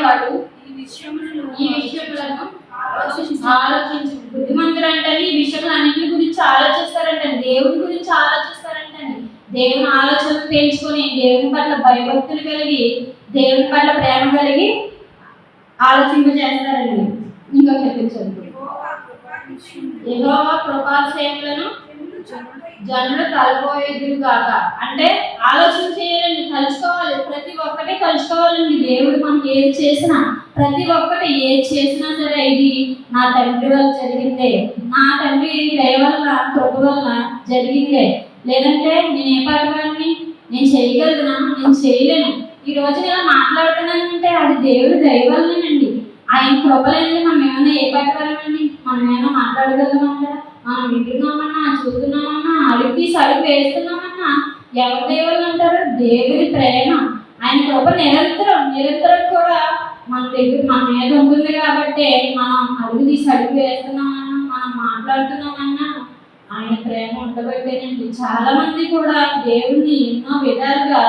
వాడు ఈ విషయములను ఆలోచించు. బుద్ధిమంతుడు అంటే ఈ విషయాలన్నింటి గురించి ఆలోచిస్తారంటండి, దేవుడి గురించి ఆలోచిస్తారంటండి. దేవుని ఆలోచనలు తెలుసుకొని దేవుని పట్ల భయభక్తులు కలిగి దేవుని పట్ల ప్రేమ కలిగి ఆలోచింపజేస్తారండి. ఇంకా చెప్పించండి. యెహోవా కృపాక్షేమలను జనులు తలపోయేదురు కాక. అంటే ఆలోచన చేయాలండి, తలుచుకోవాలి, ప్రతి ఒక్కటి తలుచుకోవాలండి. దేవుడు మనం ఏది చేసినా, ప్రతి ఒక్కటి ఏది చేసినా సరే ఇది నా తండ్రి వల్ల జరిగిందే, నా తండ్రి దయ వల్ల కృప వల్ల జరిగిందే. లేదంటే నేను ఏ పర్వాన్ని నేను చేయగలుగునా, నేను చేయలేను. ఈ రోజు ఇలా మాట్లాడుతున్నానంటే అది దేవుడి దయ వల్లనండి. ఆయన కృపలేండి మనం ఏమైనా ఏ పర్వాలండి, మనం ఏమైనా మాట్లాడగలమంటారా? మనం వింటున్నామన్నా, చూస్తున్నామన్నా, అడిగి సరుకు వేస్తున్నామన్నా ఎవరి దేవుళ్ళు అంటారు? దేవుడి ప్రేమ, ఆయన కృప నిరంతరం నిరంతరం కూడా మన దగ్గర మన మీద ఉంటుంది. కాబట్టి మనం అడుగు తీసి అడుగు వేస్తున్నామన్నా, మనం మాట్లాడుతున్నామన్నా ఆయన ప్రేమ ఉండబట్టేనండి. చాలా మంది కూడా దేవుడిని ఎన్నో విధాలుగా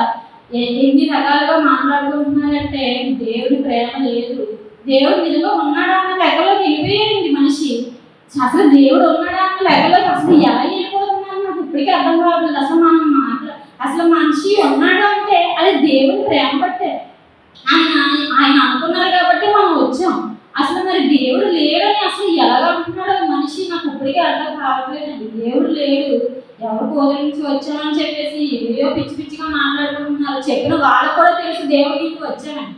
ఎన్ని రకాలుగా మాట్లాడుకుంటున్నారంటే దేవుడి ప్రేమ లేదు, దేవుడు నిజంగా ఉన్నాడా అన్న లెక్కలో వెళ్ళిపోయాడండి మనిషి. అసలు దేవుడు ఉన్నాడా అన్న లెక్కలో అసలు ఎలా వెళ్ళిపోతున్నారు నాకు ఇప్పటికీ అర్థం కావట్లేదు. అసలు మనం అసలు మనిషి ఉన్నాడు అంటే అది దేవుని ప్రేమ పట్టే. ఆయన అనుకున్నారు కాబట్టి మనం వచ్చాం. అసలు మరి దేవుడు లేడని అసలు ఎలాగ అంటున్నాడో మనిషి నాకు ఇప్పటికీ అర్థం కావట్లేదండి. దేవుడు లేడు, ఎవరు కోరి నుంచి వచ్చామని చెప్పేసి ఏదో పిచ్చి పిచ్చిగా మాట్లాడుకుంటున్నారు. చెప్పిన వాళ్ళకు కూడా తెలుసు దేవుడి నుంచి వచ్చామని.